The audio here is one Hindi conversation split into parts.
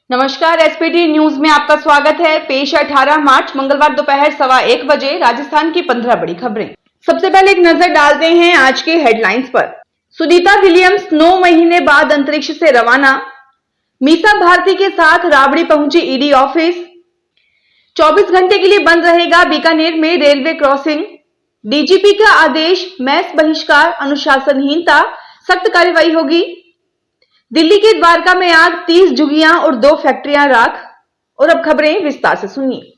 नमस्कार, एसपीटी न्यूज में आपका स्वागत है। पेश 18 मार्च मंगलवार दोपहर 1:15 बजे राजस्थान की 15 बड़ी खबरें। सबसे पहले एक नजर डालते हैं आज के हेडलाइंस पर। सुनीता विलियम्स 9 महीने बाद अंतरिक्ष से रवाना। मीसा भारती के साथ राबड़ी पहुंची ईडी ऑफिस। 24 घंटे के लिए बंद रहेगा बीकानेर में रेलवे क्रॉसिंग। डीजीपी का आदेश, मैस बहिष्कार, अनुशासनहीनता, सख्त कार्रवाई होगी। दिल्ली के द्वारका में आग, 30 झुग्गियां और 2 फैक्ट्रियां राख। और अब खबरें विस्तार से सुनिए।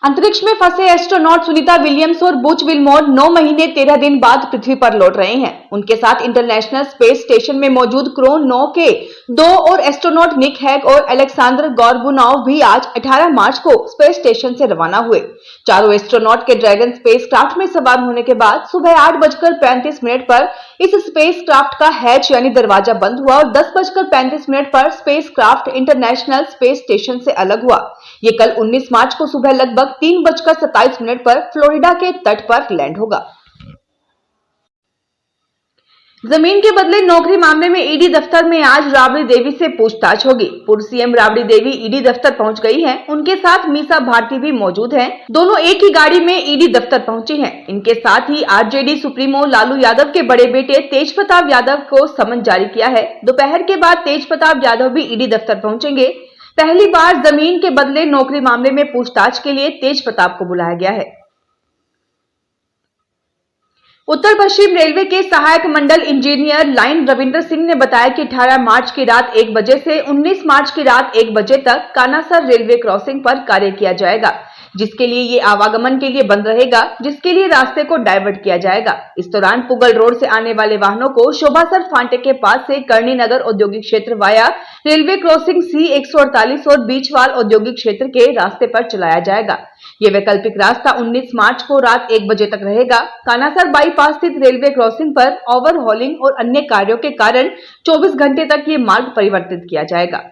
अंतरिक्ष में फंसे एस्ट्रोनॉट सुनीता विलियम्स और बुच विल्मोर 9 महीने 13 दिन बाद पृथ्वी पर लौट रहे हैं। उनके साथ इंटरनेशनल स्पेस स्टेशन में मौजूद क्रू 9 के 2 और एस्ट्रोनॉट निक हैग और अलेक्सांद्र गोर्बुनोव भी आज 18 मार्च को स्पेस स्टेशन से रवाना हुए। चारों एस्ट्रोनॉट के ड्रैगन स्पेसक्राफ्ट में सवार होने के बाद सुबह 8:35 पर इस स्पेसक्राफ्ट का हैच यानी दरवाजा बंद हुआ और 10:35 पर स्पेसक्राफ्ट इंटरनेशनल स्पेस स्टेशन से अलग हुआ। ये कल 19 मार्च को सुबह लगभग 3:27 पर फ्लोरिडा के तट पर लैंड होगा। जमीन के बदले नौकरी मामले में ईडी दफ्तर में आज राबड़ी देवी से पूछताछ होगी। पूर्व सीएम राबड़ी देवी ईडी दफ्तर पहुंच गई हैं। उनके साथ मीसा भारती भी मौजूद हैं। दोनों एक ही गाड़ी में ईडी दफ्तर पहुंची हैं। इनके साथ ही आरजेडी सुप्रीमो लालू यादव के बड़े बेटे तेज प्रताप यादव को समन जारी किया है। दोपहर के बाद तेज प्रताप यादव भी ईडी दफ्तर पहुंचेंगे। पहली बार जमीन के बदले नौकरी मामले में पूछताछ के लिए तेज प्रताप को बुलाया गया है। उत्तर पश्चिम रेलवे के सहायक मंडल इंजीनियर लाइन रविंद्र सिंह ने बताया कि 18 मार्च की रात 1 बजे से 19 मार्च की रात 1 बजे तक कानासर रेलवे क्रॉसिंग पर कार्य किया जाएगा, जिसके लिए ये आवागमन के लिए बंद रहेगा, जिसके लिए रास्ते को डाइवर्ट किया जाएगा। इस दौरान पुगल रोड से आने वाले वाहनों को शोभासर फांटे के पास से करणी नगर औद्योगिक क्षेत्र वाया रेलवे क्रॉसिंग C148 और बीचवाल औद्योगिक क्षेत्र के रास्ते पर चलाया जाएगा। ये वैकल्पिक रास्ता 19 मार्च को रात 1 बजे तक रहेगा। कानासर बाईपास स्थित रेलवे क्रॉसिंग पर ओवरहॉलिंग और अन्य कार्यों के कारण 24 घंटे तक ये मार्ग परिवर्तित किया जाएगा।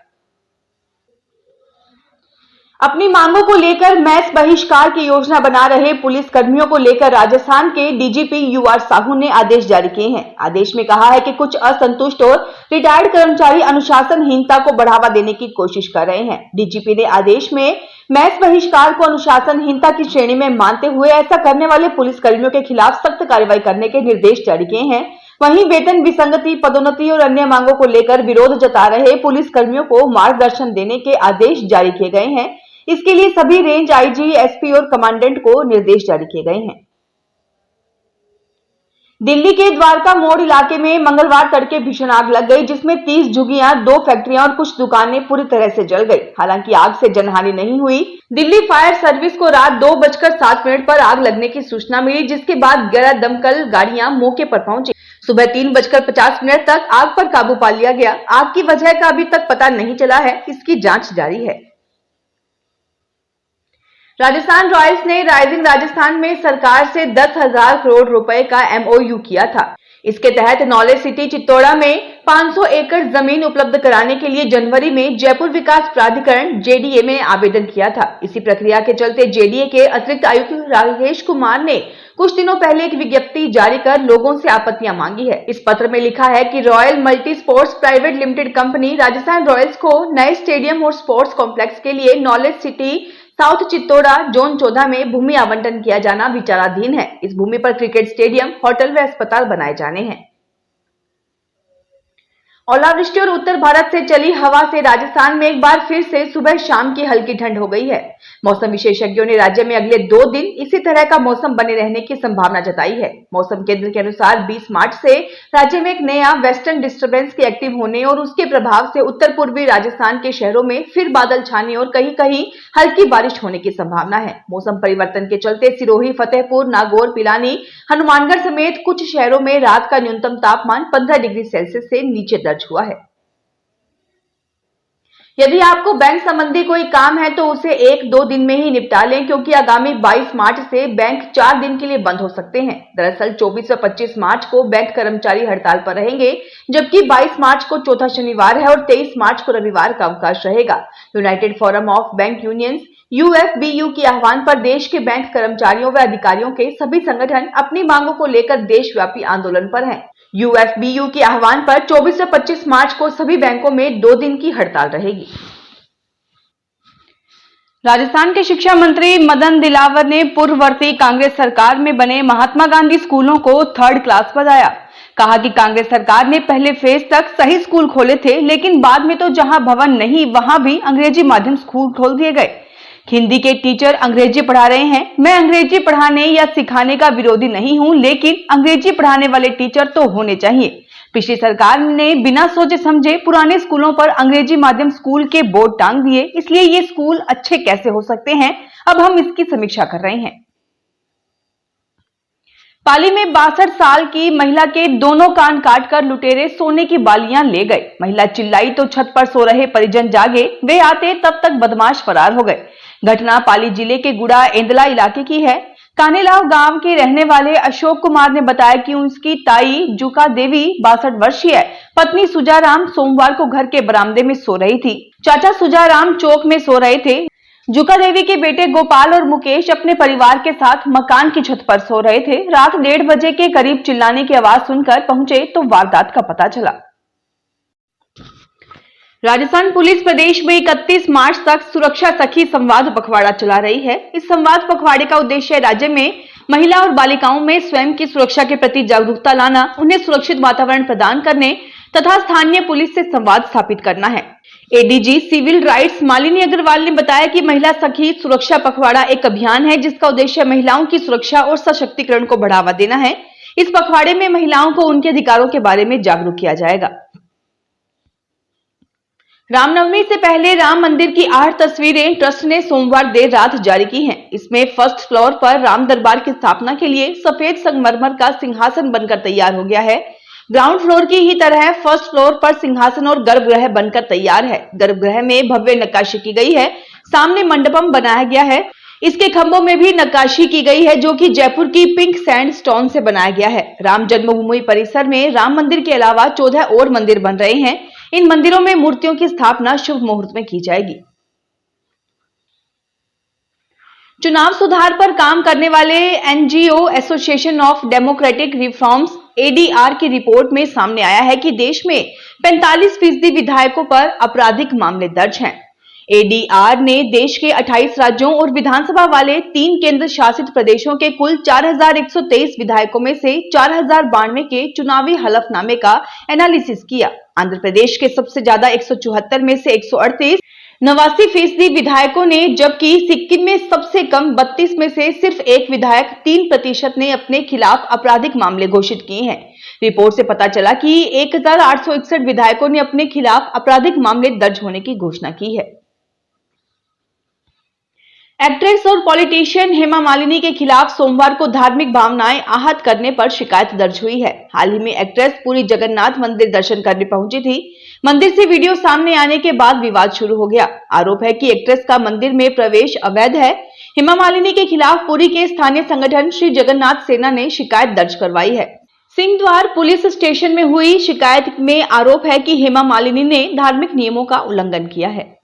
अपनी मांगों को लेकर मैस बहिष्कार की योजना बना रहे पुलिस कर्मियों को लेकर राजस्थान के डीजीपी UR साहू ने आदेश जारी किए हैं। आदेश में कहा है कि कुछ असंतुष्ट और रिटायर्ड कर्मचारी अनुशासनहीनता को बढ़ावा देने की कोशिश कर रहे हैं। डीजीपी ने आदेश में मैस बहिष्कार को अनुशासनहीनता की श्रेणी में मानते हुए ऐसा करने वाले पुलिस कर्मियों के खिलाफ सख्त कार्रवाई करने के निर्देश जारी किए हैं। वहीं वेतन विसंगति, पदोन्नति और अन्य मांगों को लेकर विरोध जता रहे पुलिस कर्मियों को मार्गदर्शन देने के आदेश जारी किए गए हैं। इसके लिए सभी रेंज आईजी, एसपी और कमांडेंट को निर्देश जारी किए गए हैं। दिल्ली के द्वारका मोड़ इलाके में मंगलवार तड़के भीषण आग लग गई, जिसमें 30 झुग्गियां, 2 फैक्ट्रियां और कुछ दुकानें पूरी तरह से जल गई। हालांकि आग से जनहानि नहीं हुई। दिल्ली फायर सर्विस को रात 2:07 पर आग लगने की सूचना मिली, जिसके बाद 11 दमकल गाड़ियां मौके पर पहुंची। सुबह 3:50 तक आग पर काबू पा लिया गया। आग की वजह का अभी तक पता नहीं चला है, इसकी जांच जारी है। राजस्थान रॉयल्स ने राइजिंग राजस्थान में सरकार से 10,000 करोड़ रुपए का MOU किया था। इसके तहत नॉलेज सिटी चित्तौड़ा में 500 एकड़ जमीन उपलब्ध कराने के लिए जनवरी में जयपुर विकास प्राधिकरण JDA में आवेदन किया था। इसी प्रक्रिया के चलते JDA के अतिरिक्त आयुक्त राकेश कुमार ने कुछ दिनों पहले एक विज्ञप्ति जारी कर लोगों से आपत्तियां मांगी है। इस पत्र में लिखा है कि royal multi sports private limited company Rajasthan Royals को नए स्टेडियम और स्पोर्ट्स कॉम्प्लेक्स के लिए knowledge city south Chittaura zone 14 में भूमि आवंटन किया जाना विचाराधीन है। इस भूमि पर क्रिकेट स्टेडियम, होटल व अस्पताल बनाए जाने हैं। ओलावृष्टि और उत्तर भारत से चली हवा से राजस्थान में एक बार फिर से सुबह शाम की हल्की ठंड हो गई है। मौसम विशेषज्ञों ने राज्य में अगले 2 दिन इसी तरह का मौसम बने रहने की संभावना जताई है। मौसम केंद्र के अनुसार 20 मार्च से राज्य में एक नया वेस्टर्न डिस्टर्बेंस के एक्टिव होने और उसके प्रभाव से उत्तर पूर्वी राजस्थान के शहरों में फिर बादल छाने और कहीं कहीं हल्की बारिश होने की संभावना है। मौसम परिवर्तन के चलते सिरोही, फतेहपुर, नागौर, पिलानी, हनुमानगढ़ समेत कुछ शहरों में रात का न्यूनतम तापमान 15 डिग्री सेल्सियस से नीचे दर्ज हुआ है। यदि आपको बैंक संबंधी कोई काम है तो उसे 1-2 दिन में ही निपटा लें, क्योंकि आगामी 22 मार्च से बैंक 4 दिन के लिए बंद हो सकते हैं। दरअसल 24 व 25 मार्च को बैंक कर्मचारी हड़ताल पर रहेंगे, जबकि 22 मार्च को चौथा शनिवार है और 23 मार्च को रविवार का अवकाश रहेगा। United forum of bank unions UFBU के आह्वान पर देश के बैंक कर्मचारियों व अधिकारियों के सभी संगठन अपनी मांगों को लेकर देशव्यापी आंदोलन पर हैं। यूएफबीयू के आह्वान पर 24 से 25 मार्च को सभी बैंकों में 2 दिन की हड़ताल रहेगी। राजस्थान के शिक्षा मंत्री मदन दिलावर ने पूर्ववर्ती कांग्रेस सरकार में बने महात्मा गांधी स्कूलों को थर्ड क्लास बताया। कहा कि कांग्रेस सरकार ने पहले फेज तक सही स्कूल खोले थे, लेकिन बाद में तो जहां भवन नहीं वहां भी अंग्रेजी माध्यम स्कूल खोल दिए गए। हिंदी के टीचर अंग्रेजी पढ़ा रहे हैं। मैं अंग्रेजी पढ़ाने या सिखाने का विरोधी नहीं हूं, लेकिन अंग्रेजी पढ़ाने वाले टीचर तो होने चाहिए। पिछली सरकार ने बिना सोचे समझे पुराने स्कूलों पर अंग्रेजी माध्यम स्कूल के बोर्ड टांग दिए, इसलिए ये स्कूल अच्छे कैसे हो सकते हैं, अब हम इसकी समीक्षा कर रहे हैं। पाली में 62 साल की महिला के दोनों कान काटकर लुटेरे सोने की बालियां ले गए। महिला चिल्लाई तो छत पर सो रहे परिजन जागे, वे आते तब तक बदमाश फरार हो गए। घटना पाली जिले के गुड़ा एंदला इलाके की है। कानेलाव गांव के रहने वाले अशोक कुमार ने बताया कि उसकी ताई जुका देवी 62 वर्षीय पत्नी सुजाराम सोमवार को घर के बरामदे में सो रही थी। चाचा सुजाराम चौक में सो रहे थे। जुका देवी के बेटे गोपाल और मुकेश अपने परिवार के साथ मकान की छत पर सो रहे थे। रात 1:30 बजे के करीब चिल्लाने की आवाज सुनकर पहुंचे तो वारदात का पता चला। राजस्थान पुलिस प्रदेश में 31 मार्च तक सुरक्षा सखी संवाद पखवाड़ा चला रही है। इस संवाद पखवाड़े का उद्देश्य राज्य में महिला और बालिकाओं में स्वयं की सुरक्षा के प्रति जागरूकता लाना, उन्हें सुरक्षित वातावरण प्रदान करने तथा स्थानीय पुलिस से संवाद स्थापित करना है। ADG civil rights Malini Agrawal ने बताया कि महिला सखी सुरक्षा पखवाड़ा एक अभियान है जिसका उद्देश्य महिलाओं की सुरक्षा और सशक्तिकरण को बढ़ावा देना है। इस पखवाड़े में महिलाओं को उनके अधिकारों के बारे में जागरूक किया जाएगा। रामनवमी से पहले राम मंदिर की 8 तस्वीरें ट्रस्ट ने सोमवार देर रात जारी की हैं। इसमें फर्स्ट फ्लोर पर राम दरबार की स्थापना के लिए सफेद संगमरमर का सिंहासन बनकर तैयार हो गया है। ग्राउंड फ्लोर की ही तरह फर्स्ट फ्लोर पर सिंहासन और गर्भगृह बनकर तैयार है। गर्भगृह में भव्य नक्काशी की गई है। सामने मंडपम बनाया गया है। इसके खंभों में भी नक्काशी की गई है जो कि जयपुर की पिंक सैंड स्टोन से बनाया गया है। राम जन्मभूमि परिसर में राम मंदिर के अलावा 14 और मंदिर बन रहे हैं। इन मंदिरों में मूर्तियों की स्थापना शुभ मुहूर्त में की जाएगी। चुनाव सुधार पर काम करने वाले NGO association of democratic reforms ADR की रिपोर्ट में सामने आया है कि देश में 45% विधायकों पर आपराधिक मामले दर्ज हैं। एडीआर ने देश के 28 राज्यों और विधानसभा वाले 3 केंद्र शासित प्रदेशों के कुल 4123 विधायकों में से 4092 के चुनावी हलफनामे का एनालिसिस किया। आंध्र प्रदेश के सबसे ज्यादा 174 में से 138 89% विधायकों ने, जबकि सिक्किम में सबसे कम 32 में से सिर्फ एक विधायक 3% ने अपने खिलाफ आपराधिक मामले घोषित किए हैं। रिपोर्ट से पता चला कि 1861 विधायकों ने अपने खिलाफ आपराधिक मामले दर्ज होने की घोषणा की है। एक्ट्रेस और पॉलिटिशियन हेमा मालिनी के खिलाफ सोमवार को धार्मिक भावनाएं आहत करने पर शिकायत दर्ज हुई है। हाल ही में एक्ट्रेस पुरी जगन्नाथ मंदिर दर्शन करने पहुंची थी। मंदिर से वीडियो सामने आने के बाद विवाद शुरू हो गया। आरोप है कि एक्ट्रेस का मंदिर में प्रवेश अवैध है। हेमा मालिनी के खिलाफ पुरी के स्थानीय संगठन श्री जगन्नाथ सेना ने शिकायत दर्ज करवाई है। सिंहद्वार पुलिस स्टेशन में हुई शिकायत में आरोप है कि हेमा मालिनी ने धार्मिक नियमों का उल्लंघन किया है।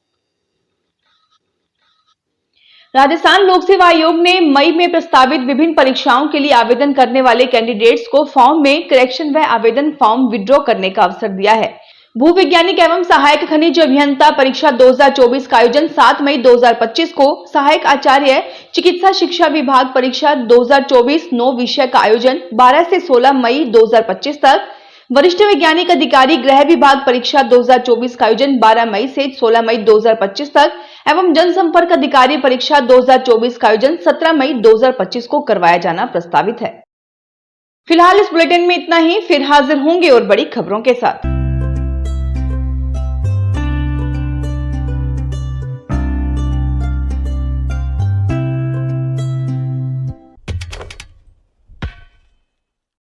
राजस्थान लोक सेवा आयोग ने मई में प्रस्तावित विभिन्न परीक्षाओं के लिए आवेदन करने वाले कैंडिडेट्स को फॉर्म में करेक्शन व आवेदन फॉर्म विड्रॉ करने का अवसर दिया है। भूवैज्ञानिक एवं सहायक खनिज अभियंता परीक्षा 2024 का आयोजन 7 मई 2025 को, सहायक आचार्य चिकित्सा शिक्षा विभाग परीक्षा 2024 9 विषय का आयोजन 12 से 16 मई 2025 तक, वरिष्ठ वैज्ञानिक अधिकारी गृह विभाग परीक्षा 2024 का आयोजन 12 मई से 16 मई 2025 तक एवं जनसंपर्क अधिकारी परीक्षा 2024 का आयोजन 17 मई 2025 को करवाया जाना प्रस्तावित है। फिलहाल इस बुलेटिन में इतना ही। फिर हाजिर होंगे और बड़ी खबरों के साथ।